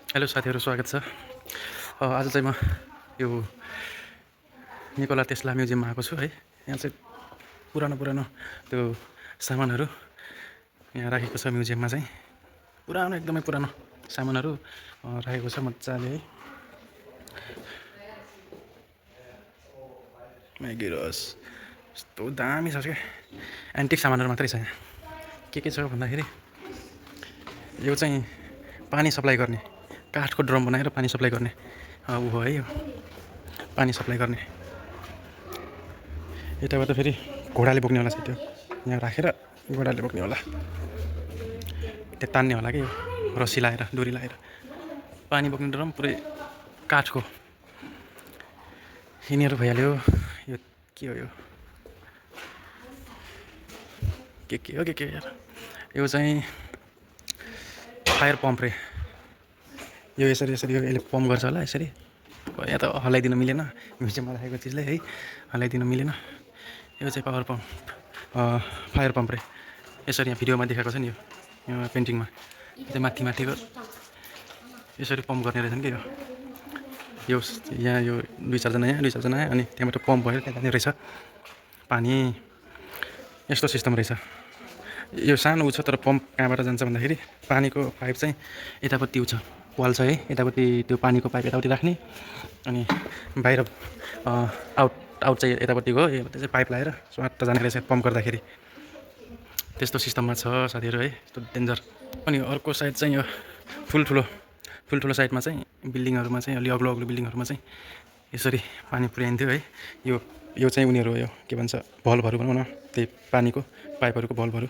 Hello साथीहरू, स्वागत छ। आज चाहिँ म यो निकोला टेस्ला म्युजियममा आएको छु है। यहाँ चाहिँ पुरानो पुरानो त्यो सामानहरू यहाँ राखेको छ। म्युजियममा चाहिँ पुरानो, एकदमै पुरानो सामानहरू राखेको छ मजाले है। म्यागिरस यस्तो दामी छ क्या। एन्टिक सामानहरू मात्रै छ यहाँ। के छ भन्दाखेरि यो चाहिँ पानी सप्लाई गर्ने, काठको ड्रम बनाएर पानी सप्लाई गर्ने ऊ हो है। यो पानी सप्लाई गर्ने यताबाट फेरि घोडाले बोक्ने होला त्यो यहाँ राखेर घोडाले बोक्ने होला, त्यो तान्ने होला कि यो रस्सी लाएर डोरी लाएर। पानी बोक्ने ड्रम पुरै काठको यिनीहरू भइहाल्यो। यो के हो? यो के यार, यो चाहिँ फायर पम्प रे। यो यसरी यसले पम्प गर्छ होला यसरी। यहाँ त हल्लाइदिन मिलेन, म्युजियममा राखेको चिजलाई है हल्लाइदिन मिलेन। यो चाहिँ पावर पम्प, फायर पम्प रे। यसरी यहाँ भिडियोमा देखाएको छ नि, यो पेन्टिङमा त्यो माथिको यसरी पम्प गर्ने रहेछन् कि यो यहाँ यो दुई चारजना यहाँ अनि त्यहाँबाट पम्प भएर त्यहाँ जाने रहेछ पानी। यस्तो सिस्टम रहेछ। यो सानो ऊ छ, तर पम्प कहाँबाट जान्छ भन्दाखेरि पानीको पाइप चाहिँ यतापट्टि ऊ छ, वाल छ है। यतापट्टि त्यो पानीको पाइप यतापट्टि राख्ने, अनि बाहिर आउट चाहिँ यतापट्टिको हो। त्यो चाहिँ पाइप लगाएर स्वाट जाने रहेछ पम्प गर्दाखेरि। त्यस्तो सिस्टममा छ साथीहरू है, यस्तो डेन्जर। अनि अर्को साइड चाहिँ यो ठुल्ठुलो साइडमा चाहिँ बिल्डिङहरूमा चाहिँ अलि अग्लो बिल्डिङहरूमा चाहिँ यसरी पानी पुर्याइन्थ्यो है। यो चाहिँ उनीहरू यो के भन्छ बल्बहरू भनौँ न, त्यही पानीको पाइपहरूको बल्बहरू,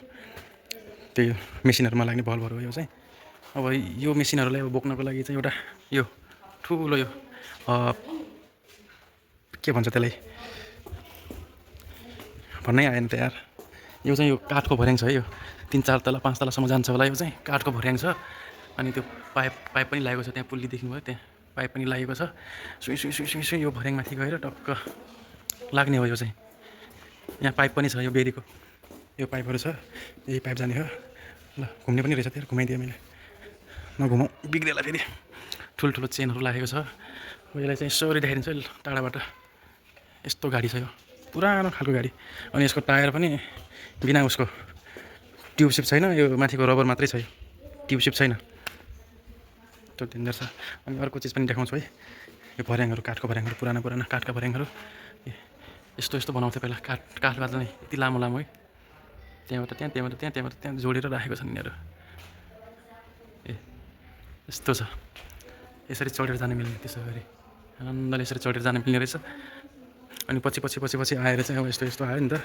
त्यही मेसिनहरूमा लाग्ने बल्बहरू हो यो चाहिँ। अब यो मेसिनहरूलाई अब बोक्नको लागि चाहिँ एउटा यो ठुलो यो के भन्छ त्यसलाई, भन्नै आएन त यार। यो चाहिँ यो काठको भर्याङ छ है। यो 3-4 तला 5 तलासम्म जान्छ होला। यो चाहिँ काठको भर्याङ छ। अनि त्यो पाइप पनि लागेको छ, त्यहाँ पुल्ली देख्नुभयो, त्यहाँ पाइप पनि लागेको छ। सुई यो भर्याङमाथि गएर टक्क लाग्ने हो। यो चाहिँ यहाँ पाइप पनि छ, यो बेरीको यो पाइपहरू छ। यही पाइप जाने हो। ल घुम्ने पनि रहेछ, त्यहाँ घुमाइदिएँ मैले। नघुमाउँ बिग्रेला फेरि। ठुल्ठुलो चेनहरू लागेको छ। यसलाई चाहिँ यसरी देखाइदिन्छ टाढाबाट। यस्तो गाडी छ यो, पुरानो खालको गाडी। अनि यसको टायर पनि बिना उसको ट्युबसिप छैन, यो माथिको रबर मात्रै छ, यो ट्युबसिप छैन। त्यो डेन्जर छ। अनि अर्को चिज पनि देखाउँछु है। यो भर्याङहरू, काठको भर्याङहरू, पुराना काठका भर्याङहरू यस्तो बनाउँथ्यो पहिला। काठबाट नै यति लामो है। त्यहाँबाट त्यहाँ जोडेर राखेको छन् यिनीहरू। यस्तो छ। यसरी चढेर जान मिल्ने, त्यसो गरी आनन्दले यसरी चढेर जान मिल्ने रहेछ। अनि पछि आएर चाहिँ अब यस्तो आयो नि त,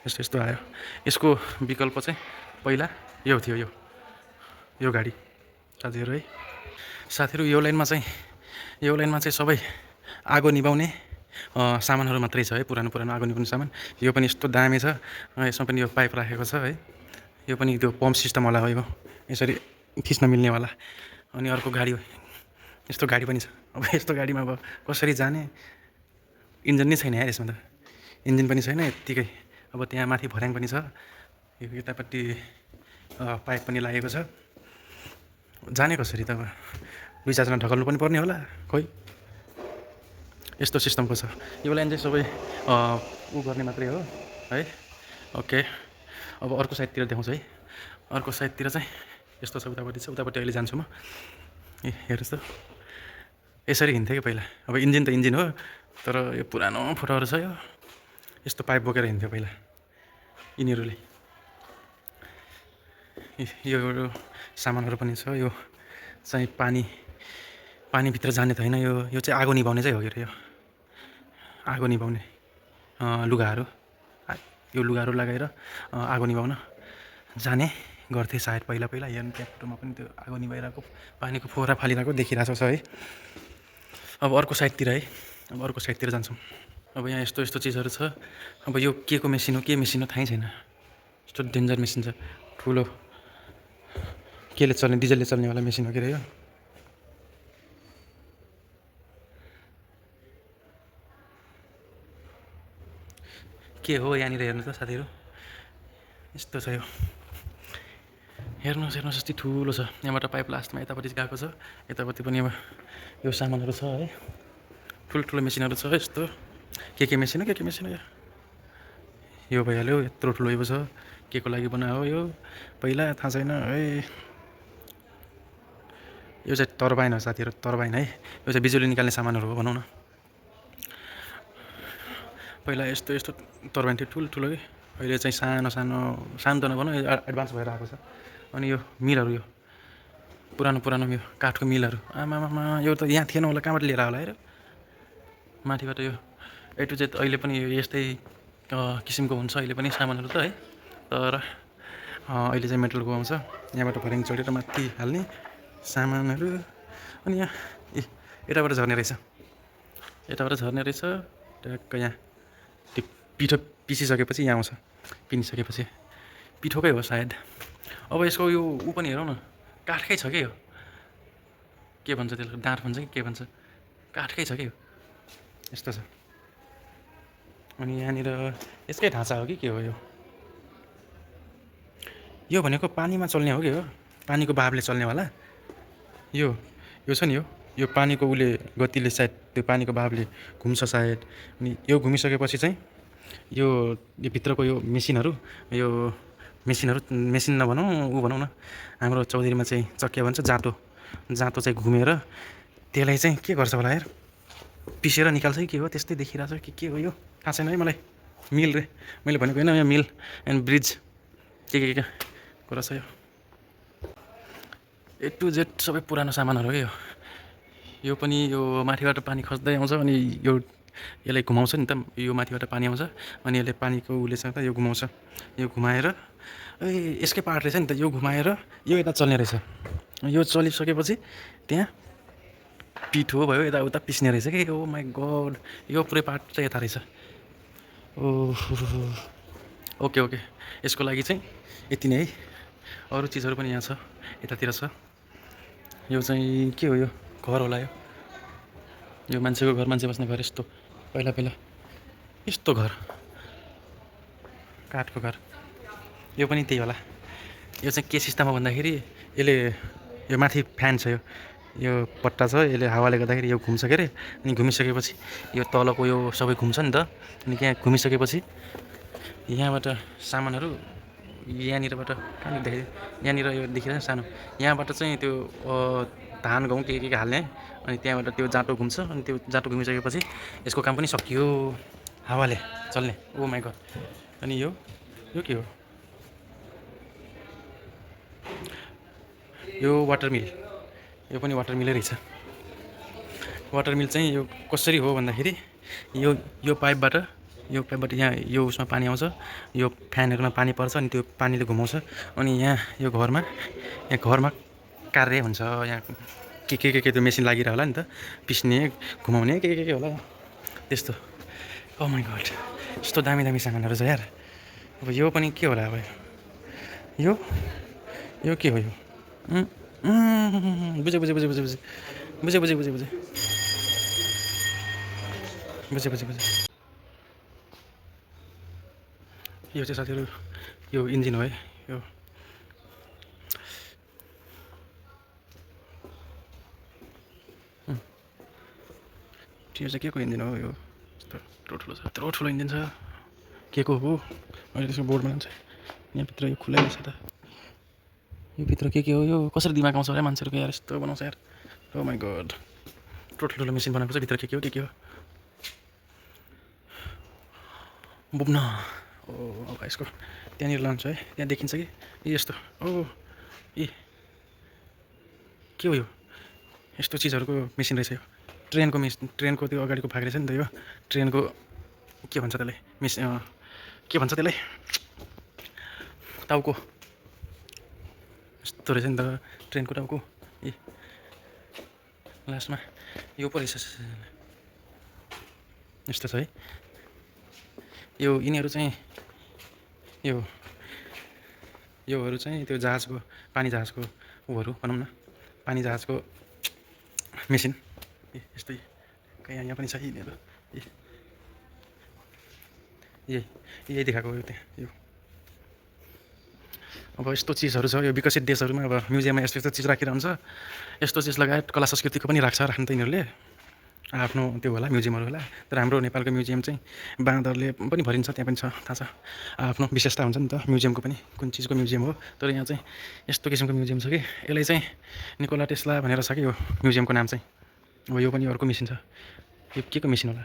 यस्तो आयो। यसको विकल्प चाहिँ पहिला यो थियो, यो गाडी साथीहरू है। साथीहरू यो लाइनमा चाहिँ सबै आगो निभाउने सामानहरू मात्रै छ है। पुरानो आगो निभाउने सामान। यो पनि यस्तो दामी छ। यसमा पनि यो पाइप राखेको छ है। यो पनि त्यो पम्प सिस्टमवाला हो, यो यसरी खिच्न मिल्नेवाला। अनि अर्को गाडी, यस्तो गाडी पनि छ। अब यस्तो गाडीमा अब कसरी जाने? इन्जिन नै छैन यार यसमा त, इन्जिन पनि छैन यत्तिकै। अब त्यहाँ माथि भर्याङ पनि छ, यो यतापट्टि पाइप पनि लागेको छ। जाने कसरी त? अब 2-4 जना ढकल्नु पनि पर्ने होला खोइ। यस्तो सिस्टमको छ यो लाइन चाहिँ। सबै ऊ गर्ने मात्रै हो है। ओके, अब अर्को साइडतिर देखाउँछु है। अर्को साइडतिर चाहिँ यस्तो छ, उतापट्टि अहिले जान्छु म। हेर्नुहोस् त, यसरी हिँड्थ्यो कि पहिला। अब इन्जिन त इन्जिन हो, तर यो पुरानो फोटोहरू छ। यो यस्तो पाइप बोकेर हिँड्थ्यो पहिला यिनीहरूले। यो सामानहरू पनि छ। यो चाहिँ पानीभित्र जाने त होइन, यो चाहिँ आगो निभाउने चाहिँ हो। यो आगो निभाउने लुगाहरू, यो लुगाहरू लगाएर आगो निभाउन जाने गर्थे सायद पहिला। हेर्नु त्यहाँ फोटोमा पनि त्यो आगो निभाइरहेको, पानीको फोहरा फालिरहेको देखिरहेको छ है। अब अर्को साइडतिर जान्छौँ। अब यहाँ यस्तो चिजहरू छ। अब यो के को मेसिन हो, थाहै छैन। यस्तो डेन्जर मेसिन छ, ठुलो केले चल्ने, डिजलले चल्नेवाला मेसिन हो के अरे यो। के हो यहाँनिर हेर्नु त साथीहरू, यस्तो छ यो। हेर्नुहोस् यति ठुलो छ। यहाँबाट पाइप लास्टमा यतापट्टि गएको छ, यतापट्टि पनि अब यो सामानहरू छ है। ठुल्ठुलो मेसिनहरू छ यस्तो। के मेसिन हो, के मेसिन हो यो भइहाल्यो। यत्रो ठुलो यो छ, के को लागि बनायो हो यो पहिला थाहा छैन है। यो चाहिँ टर्बाइन हो साथीहरू, टर्बाइन है। यो चाहिँ बिजुली निकाल्ने सामानहरू हो भनौँ न। पहिला यस्तो यस्तो टर्बाइन थियो ठुल्ठुलो कि, अहिले चाहिँ सानो त नभनौँ, एडभान्स भएर आएको छ। अनि यो मिलहरू, यो पुरानो यो काठको मिलहरू, आमामा यो त यहाँ थिएन होला, कहाँबाट लिएर होला हेर माथिबाट। यो ए टु जेड अहिले पनि यो यस्तै किसिमको हुन्छ अहिले पनि सामानहरू त है। तर अहिले चाहिँ मेटलको आउँछ। यहाँबाट भर्याङ चढेर माथि हाल्ने सामानहरू। अनि यहाँ यताबाट झर्ने रहेछ, ट्याक्क यहाँ त्यो पिठो पिसिसकेपछि यहाँ आउँछ। पिनिसकेपछि पिठोकै हो सायद। अब यसको यो पनि हेरौँ न, काठकै छ कि यो, के भन्छ त्यसलाई, डाँठ भन्छ कि के भन्छ, काठकै छ कि यो, यस्तो छ। अनि यहाँनिर यसकै ढाँचा हो कि के हो यो भनेको पानीमा चल्ने हो कि हो, पानीको बहावले चल्नेवाला यो छ नि। यो पानीको गतिले सायद, त्यो पानीको बहावले घुम्छ सायद। अनि यो घुमिसकेपछि चाहिँ यो भित्रको यो मेसिनहरू मेसिन नभनौँ, भनौँ न, हाम्रो चौधरीमा चाहिँ चक्किया भन्छ, जाँतो चाहिँ घुमेर त्यसलाई चाहिँ के गर्छ होला यार, पिसेर निकाल्छ कि के हो, त्यस्तै देखिरहेको छ कि के हो यो, थाहा छैन है मलाई। मिल रे, मैले भनेको होइन यो मिल एन्ड ब्रिज के कुरा छ यो। ए टु जेड सबै पुरानो सामानहरू हो कि यो पनि। यो माथिबाट पानी खस्दै आउँछ अनि यसलाई घुमाउँछ नि त, यो माथिबाट पानी आउँछ अनि यसले पानीको उलेसँग त यो घुमाउँछ। यो घुमाएर यसकै पार्ट रहेछ नि त, यो घुमाएर यो यता चल्ने रहेछ। यो चलिसकेपछि त्यहाँ पिठो भयो, यताउता पिस्ने रहेछ कि। ओ माई गड, यो पुरै पार्ट चाहिँ यता रहेछ। ओके यसको लागि चाहिँ यति नै है। अरू चिजहरू पनि यहाँ छ, यतातिर छ। यो चाहिँ के हो, यो घर होला यो मान्छेको घर, मान्छे बस्ने घर। यस्तो पहिला यस्तो घर, काठको घर। यो पनि त्यही होला। यो चाहिँ के सिस्टममा भन्दाखेरि यसले, यो माथि फ्यान छ, यो पट्टा छ, यसले हावाले गर्दाखेरि यो घुम्छ के अरे। अनि घुमिसकेपछि यो तलको यो सबै घुम्छ नि त। अनि यहाँ घुमिसकेपछि यहाँबाट सामानहरू यहाँनिरबाट कहाँनिर देखाइदियो, यहाँनिर यो देखिरहेको सानो, यहाँबाट चाहिँ त्यो धान गहुँ के हाल्ने। अनि त्यहाँबाट त्यो जाँतो घुम्छ, अनि त्यो जाँतो घुमिसकेपछि यसको काम पनि सकियो, हावाले चल्ने। ओ माई गड। अनि यो के हो, यो वाटर मिल। यो पनि वाटर मिलै रहेछ। वाटर मिल चाहिँ यो कसरी हो भन्दाखेरि यो पाइपबाट यहाँ यो उसमा पानी आउँछ, यो फ्यानहरूमा पानी पर्छ, अनि त्यो पानीले घुमाउँछ। अनि यहाँ यो घरमा कार्य हुन्छ, यहाँ के त्यो मेसिन लागिरह होला नि त, पिस्ने घुमाउने के होला त्यस्तो। ओ माई गड, यस्तो दामी सामानहरू छ यार। अब यो पनि के होला, अब यो के हो यो, बुझेँ यो चाहिँ साथीहरू यो इन्जिन हो है। यो चाहिँ के को इन्जिन हो, यो यत्रो ठुलो इन्जिन छ, के को हो अहिले त्यसको बोर्ड बनाउँछ। यहाँभित्र यो खुल्लै रहेछ त, यो भित्र के हो, यो कसरी दिमाग आउँछ होला मान्छेहरूको यार, यस्तो बनाउँछ यार। ओ माई गड, ठुलो मेसिन बनाएको छ, भित्र के हो बुब्न। ओ अब यसको त्यहाँनिर लान्छ है, त्यहाँ देखिन्छ कि यस्तो। ओ के हो यो, यस्तो चिजहरूको मेसिन रहेछ यो। ट्रेनको त्यो अगाडिको भाग रहेछ नि त यो, ट्रेनको के भन्छ त्यसलाई, के भन्छ त्यसलाई, टाउको यस्तो रहेछ नि त, ट्रेनको टाउको। लास्टमा यो पो रहेछ, यस्तो छ है। यो यिनीहरू चाहिँ योहरू चाहिँ त्यो जहाजको, पानी जहाजको ऊहरू भनौँ न, पानी जहाजको मेसिन। यस्तै यहाँ पनि छ यिनीहरू, यही देखाएको हो। यो अब यस्तो चिजहरू छ यो विकसित देशहरूमा अब म्युजियममा यस्तो यस्तो चिज राखिरहन्छ यस्तो चिज लगायत कला संस्कृतिको पनि राख्नु त यिनीहरूले आफ्नो त्यो होला म्युजियमहरू होला तर हाम्रो नेपालको म्युजियम चाहिँ बाँदरले पनि भरिन्छ त्यहाँ पनि छ थाहा छ आफ्नो विशेषता हुन्छ नि त म्युजियमको पनि कुन चिजको म्युजियम हो तर यहाँ चाहिँ यस्तो किसिमको म्युजियम छ कि यसलाई चाहिँ निकोला टेस्ला भनेर छ कि यो म्युजियमको नाम चाहिँ अब यो पनि अर्को मेसिन छ यो के को मेसिन होला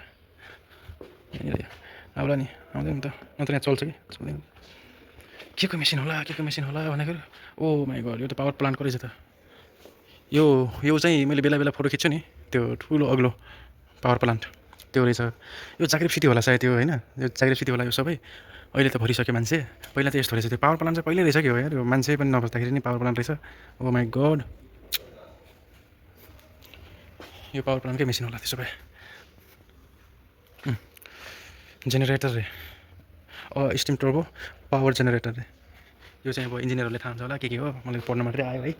आउला नि आउँदैन त नत्र यहाँ चल्छ कि चल्दैन के को मेसिन होला भनेको ओ माई गड यो त पावर प्लान्टको रहेछ त यो चाहिँ मैले बेला बेला फोटो खिच्छु नि त्यो ठुलो अग्लो पावर प्लान्ट त्यो रहेछ यो जाग्रेब सिटी होला सायद त्यो होइन यो जाग्रेब सिटी होला यो सबै अहिले त भरिसक्यो मान्छे पहिला चाहिँ यस्तो रहेछ त्यो पावर प्लान्ट चाहिँ पहिल्यै रहेछ कि हो यार यो मान्छे पनि नबस्दाखेरि नि पावर प्लान्ट रहेछ ओ माई गड यो पावर प्लान्टकै मेसिन होला त्यसो भए जेनेरेटर रे स्टिम टर्बो पावर जेनेरेटर रे यो चाहिँ अब इन्जिनियरहरूले थाहा हुन्छ होला के हो मलाई पढ्न मात्रै आयो है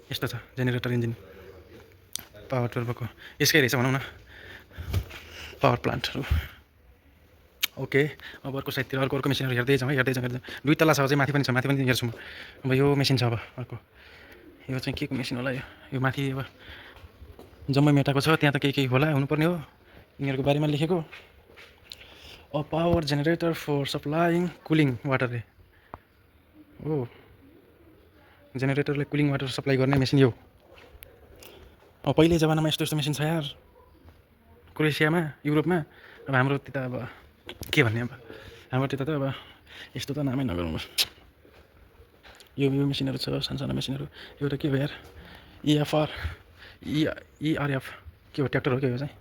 यस्तो छ जेनेरेटर इन्जिन पावर टर्बोको यसकै रहेछ भनौँ न पावर प्लान्टहरू ओके अब अर्को साइडतिर अर्को मेसिनहरू हेर्दै जाउँ दुई तला छ अझै माथि पनि हेर्छु म अब यो मेसिन छ अब अर्को यो चाहिँ के को मेसिन होला यो माथि अब जम्मै मेटाएको छ त्यहाँ त केही होला हुनुपर्ने हो यिनीहरूको बारेमा लेखेको power generator for supplying cooling water रे हो जेनेरेटरले कुलिङ वाटर सप्लाई गर्ने मेसिन यो पहिले जमानामा यस्तो मेसिन छ यार क्रोएसियामा युरोपमा अब हाम्रो त्यता अब के भन्ने अब हाम्रो त्यता त अब यस्तो त नामै नगरौँ यो मेसिनहरू छ सानो मेसिनहरू एउटा के हो यार इआरएफ के हो ट्र्याक्टर हो के यो चाहिँ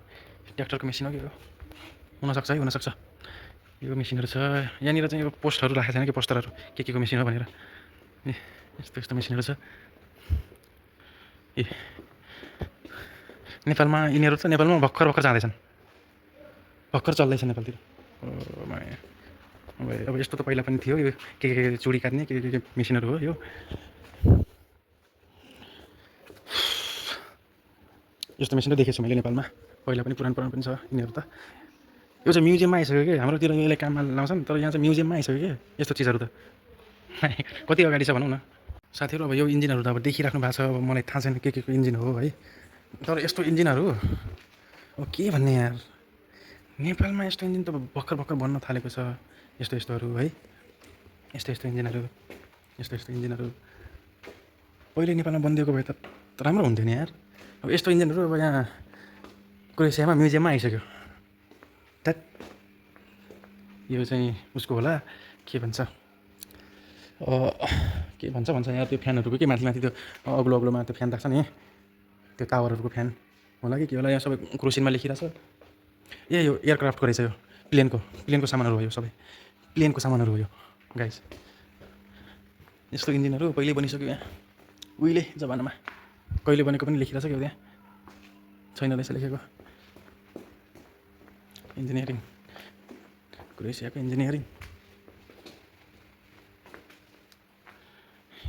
ट्र्याक्टरको मेसिन हो के हो हुनसक्छ है हुनसक्छ यो मेसिनहरू छ यहाँनिर चाहिँ यो पोस्टहरू राखेको छैन कि पोस्टरहरू के को मेसिन हो भनेर यस्तो मेसिनहरू छ नेपालमा यिनीहरू त नेपालमा भर्खर जाँदैछन् भर्खर चल्दैछ नेपालतिर अब यस्तो त पहिला पनि थियो यो के चुडी काट्ने के मेसिनहरू हो यो यस्तो मेसिन त देखेको छु मैले नेपालमा पहिला पनि पुरानो पनि छ यिनीहरू त यो चाहिँ म्युजियममा आइसक्यो कि हाम्रोतिर यसले काममा लाउँछन् तर यहाँ चाहिँ म्युजियममा आइसक्यो कि यस्तो चिजहरू त कति अगाडि छ भनौँ न साथीहरू अब यो इन्जिनहरू त अब देखिराख्नु भएको छ अब मलाई थाहा छैन के को इन्जिन हो है तर यस्तो इन्जिनहरू अब के भन्ने यार नेपालमा यस्तो इन्जिन त भर्खर बन्न थालेको छ यस्तोहरू है यस्तो इन्जिनहरू पहिले नेपालमा बनिदिएको भए त राम्रो हुन्थ्यो नि यार अब यस्तो इन्जिनहरू अब यहाँ क्रोएसियामा म्युजियममा आइसक्यो त्यहाँ यो चाहिँ उसको होला के भन्छ यहाँ त्यो फ्यानहरूको के माथि त्यो अग्लोमा त्यो फ्यान राख्छ नि त्यो टावरहरूको फ्यान होला कि के होला यहाँ सबै क्रोसिनमा लेखिरहेछ यो एयरक्राफ्टको रहेछ यो प्लेनको सामानहरू हो यो सबै प्लेनको सामानहरू हो यो गाइस यस्तो इन्जिनहरू पहिल्यै बनिसक्यो यहाँ उहिले जमानामा कहिले बनेको पनि लेखिरहेछ क्या त्यहाँ छैन रहेछ लेखेको इन्जिनियरिङ क्रोएसियाको इन्जिनियरिङ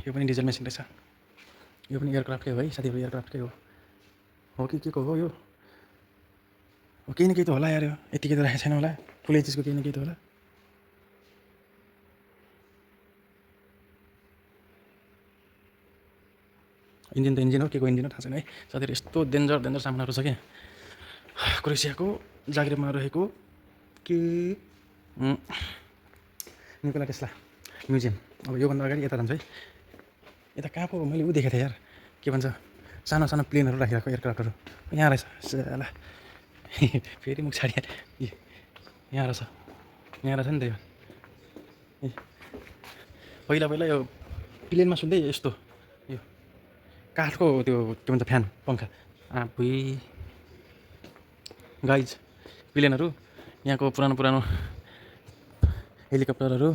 यो पनि डिजल मेसिन रहेछ यो पनि एयरक्राफ्टकै हो है साथीहरू एयरक्राफ्टकै हो कि के को हो यो केही न केही त होला यार यो यतिकै त राखेको छैन होला ठुलै चिजको केही न केही त होला इन्जिन त इन्जिन हो के को इन्जिन हो थाहा छैन है साथीहरू यस्तो डेन्जर सामानहरू छ क्या क्रोएसियाको जाग्रेबमा रहेको के निकोला टेस्ला म्युजियम अब योभन्दा अगाडि यता जान्छ है यता कहाँ पो मैले देखेको थिएँ यार के भन्छ सानो प्लेनहरू राखिरहेको एयरक्राफ्टहरू यहाँ रहेछ साला फेरि मुख छाडिया यहाँ रहेछ नि त यो पहिला यो प्लेनमा सुन्दै यस्तो यो काठको त्यो भन्छ फ्यान पङ्खा भुइ गाइज प्लेनहरू यहाँको पुरानो हेलिकप्टरहरू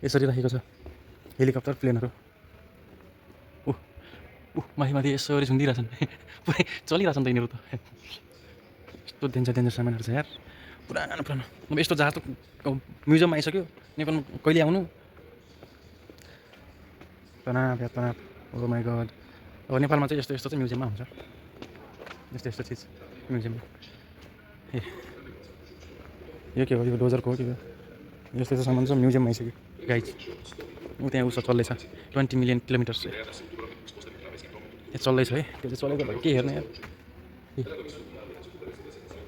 यसरी राखेको छ हेलिकप्टर प्लेनहरू माथि यसरी झुन्डिरहेछन् पुरै चलिरहेछन् त यिनीहरू त यस्तो डेन्जर सामानहरू छ यार पुरानो अब यस्तो जहाज त म्युजियममा आइसक्यो नेपालमा कहिले आउनु तनाव ओ माई गड अब नेपालमा चाहिँ यस्तो चाहिँ म्युजियममा हुन्छ यस्तो चिज म्युजियममा यो के हो यो डोजरको हो कि यस्तो सामान चाहिँ म्युजियममा आइसक्यो गाइज ऊ त्यहाँ उसो चल्दैछ 20 मिलियन किलोमिटर्स त्यहाँ चल्दैछ है त्यो चाहिँ चलेको भए के हेर्ने यार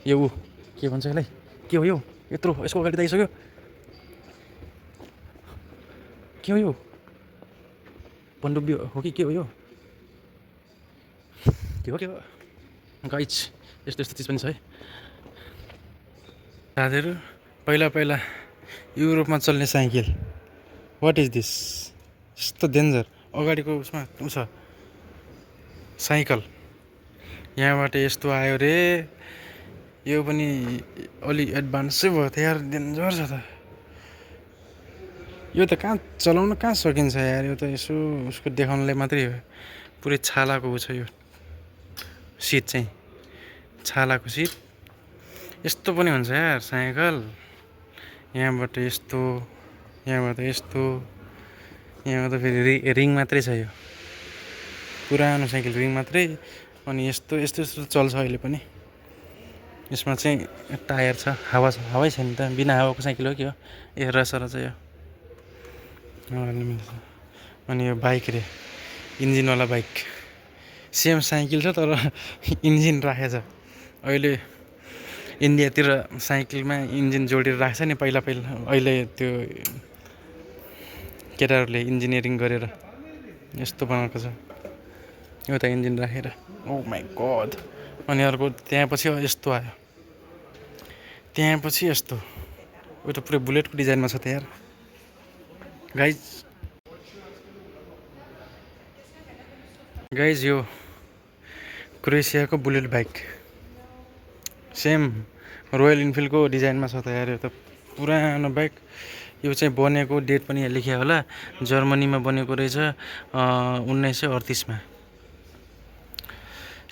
यो ऊ के भन्छ यसलाई के हो यो यत्रो यसको अगाडि त आइसक्यो के हो यो पनडुब्बी हो कि के हो यो के हो गाइज यस्तो यस्तो चिज पनि छ है साथीहरू पहिला युरोपमा चल्ने साइकल वाट इज दिस यस्तो डेन्जर अगाडिको उसमा ऊ छ साइकल यहाँबाट यस्तो आयो रे यो पनि अलि एडभान्सै भयो त यार डेन्जर छ त यो त चलाउन कहाँ सकिन्छ यार यो त यसो उसको देखाउनलाई मात्रै हो पुरै छालाको ऊ छ यो सिट चाहिँ छालाको सिट यस्तो पनि हुन्छ यार साइकल यहाँबाट यस्तो यहाँबाट यस्तो यहाँबाट फेरि रिङ मात्रै छ यो पुरानो साइकल रिङ मात्रै अनि यस्तो यस्तो यस्तो चल्छ अहिले पनि यसमा चाहिँ टायर छ हावै छैन त बिना हावाको साइकल हो कि हो ए रसर चाहिँ यो अनि यो बाइक रे इन्जिनवाला बाइक सेम साइकल छ तर इन्जिन राखेछ अहिले इन्डियातिर साइकलमा इन्जिन जोडेर राख्छ नि पहिला अहिले त्यो केटाहरूले इन्जिनियरिङ गरेर यस्तो बनाएको छ एउटा इन्जिन राखेर ओ माई गड अनि अर्को त्यहाँपछि यस्तो आयो त्यहाँपछि यस्तो एउटा पुरै बुलेटको डिजाइनमा छ त यार गाइज यो क्रोएसियाको बुलेट बाइक सेम रोयल इन्फिल्डको डिजाइनमा छ त यार यो त पुरानो बाइक यो चाहिँ बनेको डेट पनि यहाँ लेखिया होला जर्मनीमा बनेको रहेछ 1938 मा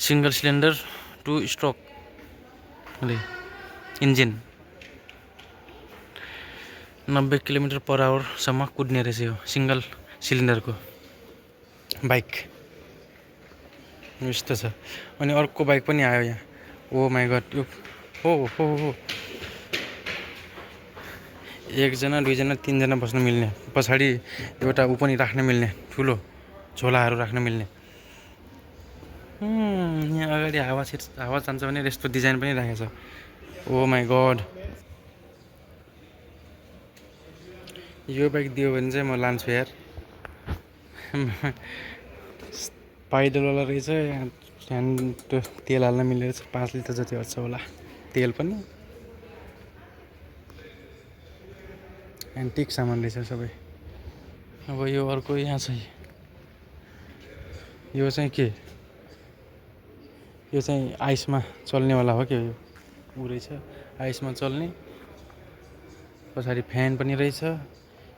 single cylinder 2 stroke engine 90 km/h कुद्ने रहेछ यो सिङ्गल सिलिन्डरको बाइक यस्तो छ अनि अर्को बाइक पनि आयो यहाँ ओ माई गड यो हो एकजना दुईजना तीनजना बस्न मिल्ने पछाडि एउटा ऊ पनि राख्न मिल्ने ठुलो झोलाहरू राख्न मिल्ने यहाँ अगाडि हावा जान्छ भने यस्तो डिजाइन पनि राखेको छ ओ माई गड यो बाइक दियो भने चाहिँ म लान्छु यार पाइडलवाला रहेछ ह्यान्ड तेल हाल्न मिल्ने रहेछ 5 लिटर जति अट्छ होला तेल पनि एन्टिक सामान रहेछ सबै अब यो अर्को यहाँ छ यो चाहिँ के यो चाहिँ आइसमा चल्नेवाला हो क्या यो ऊ रहेछ आइसमा चल्ने पछाडि फ्यान पनि रहेछ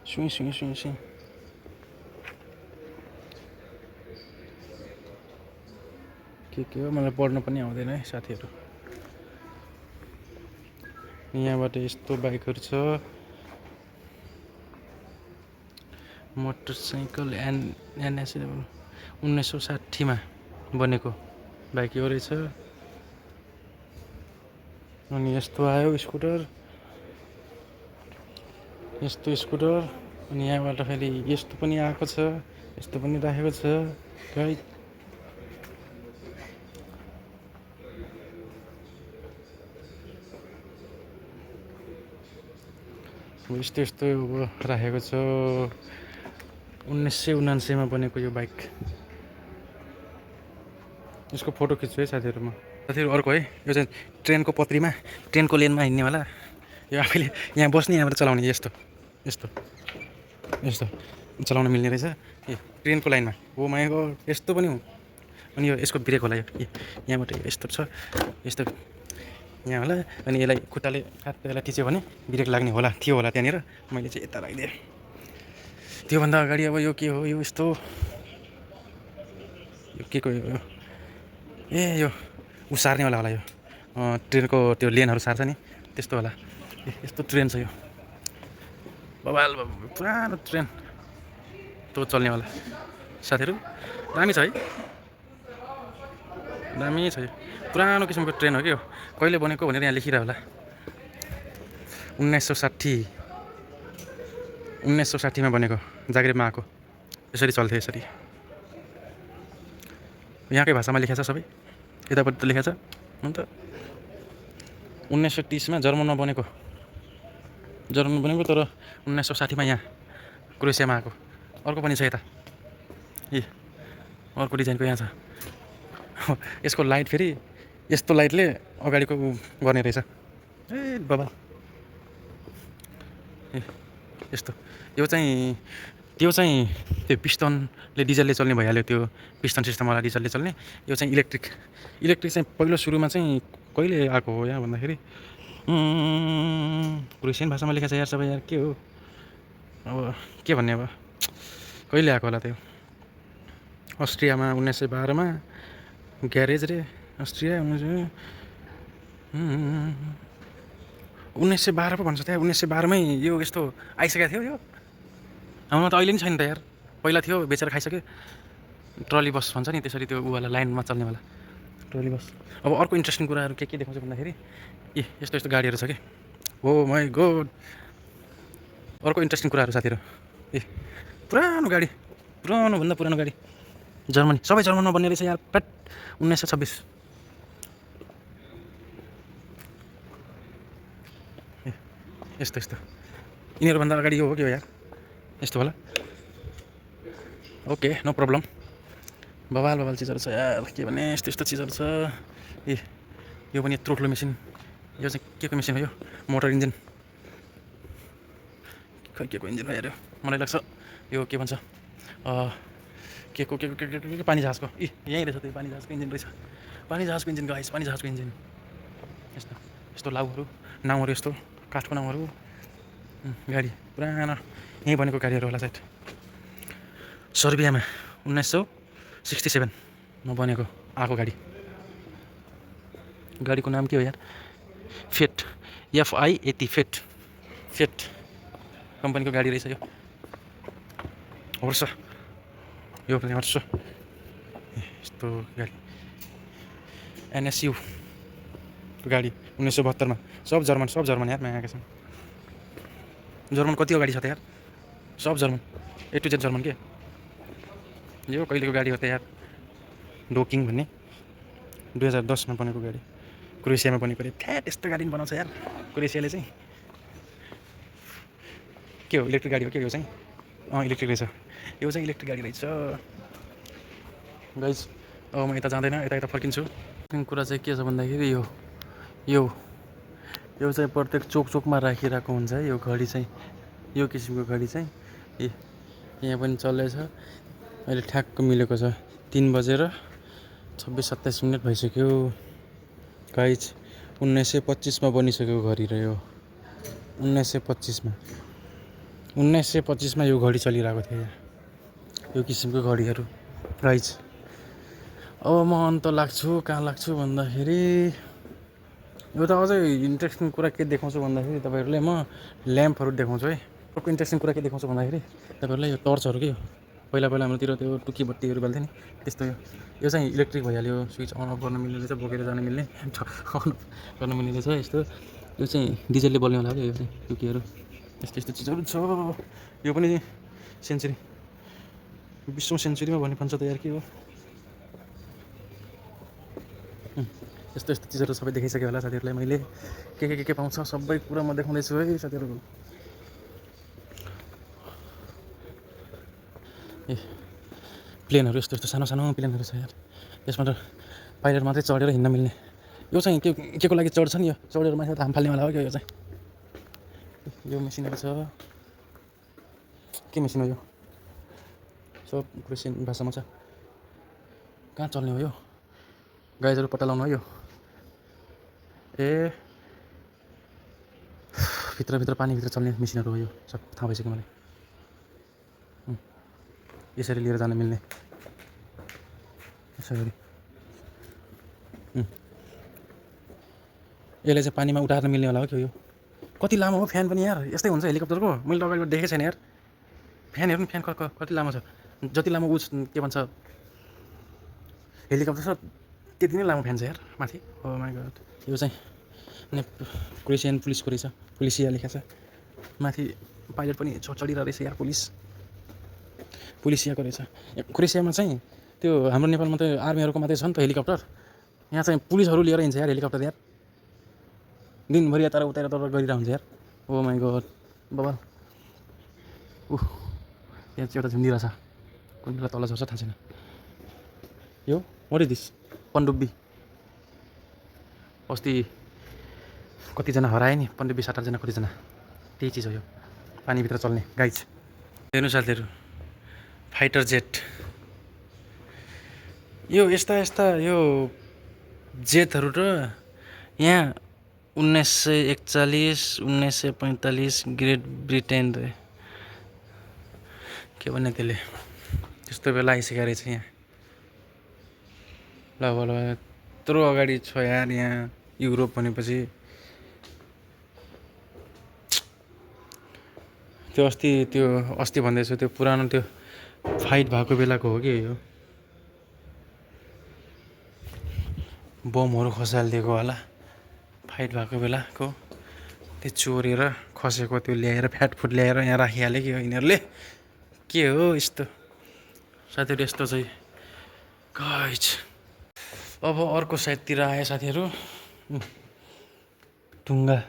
सुई के हो मलाई पढ्न पनि आउँदैन है साथीहरू यहाँबाट यस्तो बाइकहरू छ मोटरसाइकल एनएस 1960 मा बनेको बाइक यो रहेछ अनि यस्तो आयो स्कुटर अनि यहाँबाट फेरि यस्तो पनि आएको छ यस्तो पनि राखेको छ गाइस यस्तो राखेको छ 1979 मा बनेको यो बाइक यसको फोटो खिच्छु है साथीहरू अर्को है यो चाहिँ ट्रेनको पत्रीमा ट्रेनको लेनमा हिँड्नेवाला यो आफैले यहाँ बस्ने यहाँबाट चलाउने यस्तो चलाउन मिल्ने रहेछ ए ट्रेनको लाइनमा हो माइ गड यस्तो पनि हो अनि यो यसको ब्रेक होला यो यहाँबाट यस्तो छ यस्तो यहाँ होला अनि यसलाई खुट्टाले यसलाई टिच्यो भने ब्रेक लाग्ने होला थियो होला त्यहाँनिर मैले चाहिँ यता राखिदिएँ त्योभन्दा अगाडि अब यो के हो यो यस्तो यो के को यो ए यो सार्नेवाला होला यो ट्रेनको त्यो लेनहरू सार्छ नि त्यस्तो होला यस्तो ट्रेन छ यो बबाल पुरानो ट्रेन त्यो चल्नेवाला साथीहरू दामी छ है दामी छ यो पुरानो किसिमको ट्रेन हो कि यो कहिले बनेको भनेर यहाँ लेखिरह होला 1960 1960 मा बनेको जाग्रेबमा आएको यसरी चल्थ्यो यसरी यहाँकै भाषामा लेखेको छ सबै यतापट्टि त लेखेको छ अन्त 1930 मा जर्मनमा बनेको तर 1960 मा यहाँ क्रोएसियामा आएको अर्को पनि छ यता ए अर्को डिजाइनको यहाँ छ यसको लाइट फेरि यस्तो लाइटले अगाडिको गर्ने रहेछ ए बाबा ए यस्तो यो त्यो पिस्टनले डिजलले चल्ने भइहाल्यो त्यो पिस्टन सिस्टमवाला डिजलले चल्ने यो चाहिँ इलेक्ट्रिक चाहिँ पहिलो सुरुमा चाहिँ कहिले आएको हो यहाँ भन्दाखेरि क्रोएसियन भाषामा लेखेको छ यार सबै यार के हो अब के भन्ने अब कहिले आएको होला त्यो अस्ट्रियामा 1912 मा ग्यारेज रे अस्ट्रिया 1912 पो भन्छ त्यहाँ 1912 मै यो यस्तो आइसकेको थियो यो हाम्रोमा त अहिले नि छैन त यार पहिला थियो बेचेर खाइसक्यो ट्रली बस भन्छ नि त्यसरी त्यो उवाला लाइनमा चल्नेवाला ट्रली बस अब अर्को इन्ट्रेस्टिङ कुराहरू के देखाउँछु भन्दाखेरि ए यस्तो गाडीहरू छ कि हो माई गॉड अर्को इन्ट्रेस्टिङ कुराहरू साथीहरू ए पुरानोभन्दा पुरानो गाडी जर्मनी सबै जर्मनमा बन्ने रहेछ यार प्याट 1926 ए यस्तो यिनीहरूभन्दा अगाडि यो हो कि हो यार यस्तो होला ओके नो प्रब्लम बवाल चिजहरू छ यार के भने यस्तो चिजहरू छ ए यो पनि यत्रो ठुलो मेसिन यो चाहिँ के को मेसिन हो यो मोटर इन्जिन खै के को इन्जिन हो यार यो मलाई लाग्छ यो के भन्छ के पानी जहाजको यहीँ रहेछ त्यो पानी जहाजको इन्जिन रहेछ पानी जहाजको इन्जिन गाइस पानी जहाजको इन्जिन यस्तो नाउहरू यस्तो काठको नाउहरू गाडी पुरानो यहीँ बनेको गाडीहरू होला सायद सर्बियामा 1967 मा बनेको आएको गाडीको नाम के हो यार फेट FIAT फेट कम्पनीको गाडी रहेछ यो हर्छ यो पनि हर्छ यस्तो गाडी NSU को गाडी 1972 मा सब जर्मन यार आएका छन् जर्मन कति गाडी छ त यार सब German A to Z German के यो कहिलेको गाडी हो त यार डोकिङ भन्ने 2010 मा बनेको गाडी क्रोएसियामा बनेको रे फ्याट यस्तो गाडी पनि बनाउँछ यार क्रोएसियाले चाहिँ के हो इलेक्ट्रिक गाडी हो के यो चाहिँ इलेक्ट्रिक रहेछ यो चाहिँ इलेक्ट्रिक गाडी रहेछ गाइज अब म यता जाँदैन यता फर्किन्छु कुरा चाहिँ के छ भन्दाखेरि यो चाहिँ प्रत्येक चोकमा राखिरहेको हुन्छ है यो घडी चाहिँ यो किसिमको घडी चाहिँ यहाँ पनि चल्दैछ अहिले ठ्याक्क मिलेको छ 3:26-27 भइसक्यो गाइज 1925 मा बनिसकेको घडी रह्यो 1925 मा यो घडी चलिरहेको थियो यो किसिमको घडीहरू गाइज अब म अन्त कहाँ लाग्छु भन्दाखेरि यो त अझै इन्ट्रेस्टिङ कुरा के देखाउँछु भन्दाखेरि तपाईँहरूलाई म ल्याम्पहरू देखाउँछु है अर्को इन्ट्रेस्टिङ कुरा के देखाउँछु भन्दाखेरि तपाईँहरूलाई यो टर्चहरू के पहिला हाम्रोतिर त्यो टुकी बत्तीहरू बाल्थ्यो नि त्यस्तो यो चाहिँ इलेक्ट्रिक भइहाल्यो स्विच अन अफ गर्न मिल्ने रहेछ बोकेर जान मिल्ने अन अफ गर्न मिल्ने रहेछ यस्तो यो चाहिँ डिजलले बल्ने होला यो चाहिँ टुकीहरू यस्तो चिजहरू छ यो पनि सेन्चुरी 20औं सेन्चुरीमा भन्ने भन्छ त यार के हो यस्तो चिजहरू सबै देखाइसकेँ होला साथीहरूलाई मैले के पाउँछ सबै कुरा म देखाउँदैछु है साथीहरू ए प्लेनहरू यस्तो सानो प्लेनहरू छ यार यसमा त पाइलट मात्रै चढेर हिँड्न मिल्ने यो चाहिँ त्यो के को लागि चढ्छ नि यो चढेर माथि हाम फाल्नेवाला हो क्या यो चाहिँ यो मेसिनहरू छ के मेसिन हो यो सब क्रोएसियन भाषामा छ कहाँ चल्ने हो यो गाइजहरू पत्ता लगाउनु हो यो ए भित्र पानीभित्र चल्ने मेसिनहरू हो यो सब थाहा भइसक्यो मलाई यसरी लिएर जान मिल्ने यसरी यसले चाहिँ पानीमा उठाएर मिल्ने होला हो कि यो कति लामो हो फ्यान पनि यार यस्तै हुन्छ हेलिकप्टरको मैले अगाडिबाट देखेको छैन यार फ्यान कति लामो छ जति लामो के भन्छ हेलिकप्टर छ त्यति नै लामो फ्यान छ यार माथि ओ माइ गॉड यो चाहिँ क्रोएसियन पुलिसको रहेछ पुलिसिया लेखेको छ माथि पाइलट पनि चढिरहेको रहेछ यार। पुलिस यहाँको रहेछ। क्रोएसियामा चाहिँ त्यो हाम्रो नेपालमा त आर्मीहरूको मात्रै छ नि त हेलिकप्टर, यहाँ चाहिँ पुलिसहरू लिएर हिँड्छ यार हेलिकप्टर यार। दिनभरि यता उता गरिरहेको हुन्छ यार। ओ माई गड बाबा। यहाँ चाहिँ एउटा झुन्डिरहेछ, कुन बेला तल झर्छ थाहा छैन। यो वाट इज दिस? पनडुब्बी। अस्ति कतिजना हरायो नि पनडुब्बी, 7-8जना कतिजना, त्यही चिज हो यो, पानीभित्र चल्ने गाइज। हेर्नु साथीहरू, फाइटर जेट। यो यस्ता यो जेटहरू र यहाँ 1941 1945 ग्रेट ब्रिटेन रे के भन्ने त्यसले त्यस्तो बेला आइसकेको रहेछ यहाँ। ल यत्रो अगाडि छ यार यहाँ युरोप भनेपछि। त्यो अस्ति भन्दैछु त्यो पुरानो त्यो फाइट भएको बेलाको हो कि यो, बमहरू खसालिदिएको होला फाइट भएको बेलाको। त्यो चोरेर खसेको त्यो ल्याएर फ्याटफुट ल्याएर यहाँ राखिहाल्यो कि हो यिनीहरूले। के हो यस्तो साथीहरू, यस्तो चाहिँ गाइज। अब अर्को साइडतिर आयो साथीहरू, ढुङ्गा।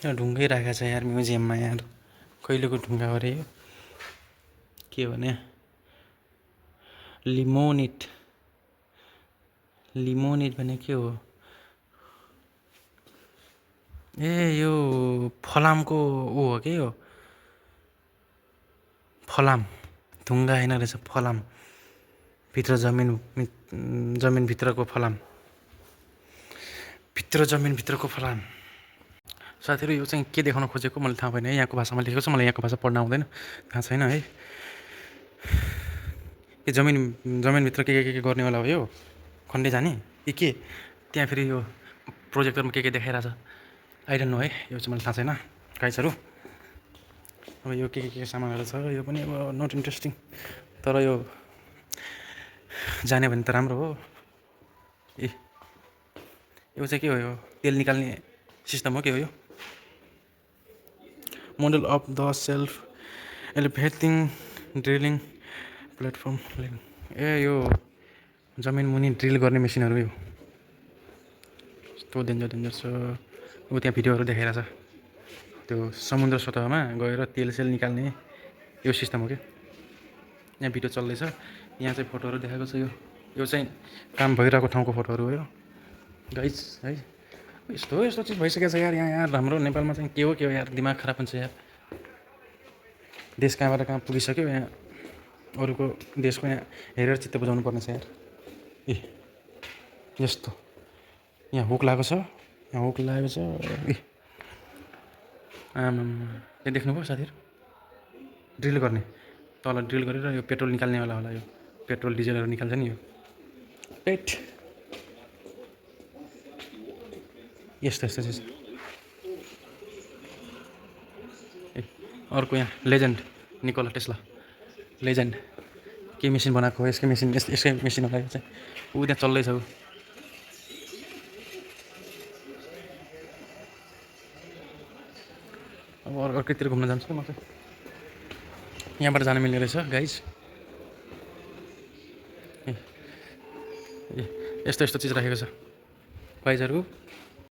ढुङ्गै राखेको छ यार म्युजियममा यार, कहिलेको ढुङ्गा हो अरे यो। के भने लिमोनिट भने के हो? ए यो फलामको ऊ हो कि यो, फलाम। ढुङ्गा होइन रहेछ, फलाम। भित्र जमिनभित्रको फलाम, जमिनभित्रको फलाम। साथीहरू यो चाहिँ के देखाउन खोजेको मैले थाहा भएन है, यहाँको भाषामा लेखेको छ, मलाई यहाँको भाषा पढ्न आउँदैन, थाहा छैन है। यो जमिनभित्र के गर्नेवाला हो यो, खन्डे जाने कि के? त्यहाँ फेरि यो प्रोजेक्टरमा के देखाइरहेछ आई डोन्ट नो है, यो चाहिँ मलाई थाहा छैन गाइजहरू। अब यो के सामानहरू छ यो पनि अब नट इन्ट्रेस्टिङ, तर यो जाने भने त राम्रो हो। यो चाहिँ के हो? यो तेल निकाल्ने सिस्टम हो के हो यो? Model of the self elevating drilling platform. ए यो जमिन मुनि ड्रिल गर्ने मेसिनहरू यो, यस्तो डेन्जर छ। ऊ त्यहाँ भिडियोहरू देखाइरहेछ, त्यो समुद्र सतहमा गएर तेल निकाल्ने यो सिस्टम हो क्या। यहाँ भिडियो चल्दैछ, यहाँ चाहिँ फोटोहरू देखाएको छ। यो चाहिँ काम भइरहेको ठाउँको फोटोहरू हो यो गाइज है। यस्तो चिज भइसकेको छ यार यहाँ हाम्रो नेपालमा चाहिँ। के हो यार, दिमाग खराब हुन्छ यार। देश कहाँबाट कहाँ पुगिसक्यो, यहाँ अरूको देशको यहाँ हेरेर चित्त बुझाउनु पर्ने छ यार। यस्तो यहाँ हुक लागेको छ, आमाम। देख्नुभयो साथीहरू, ड्रिल गर्ने, तल ड्रिल गरेर यो पेट्रोल निकाल्नेवाला होला। यो पेट्रोल डिजलहरू निकाल्छ नि यो पेट। यस्तो चिज। अर्को यहाँ लेजेन्ड निकोला टेस्ला, लेजेन्ड। के मेसिन बनाएको हो? यसकै मेसिन होला यो चाहिँ। ऊ त्यहाँ चल्दैछ ऊ। अब अर्कैतिर घुम्न जान्छु म चाहिँ, यहाँबाट जान मिल्ने रहेछ गाइज। यस्तो चिज राखेको छ गाइजहरू।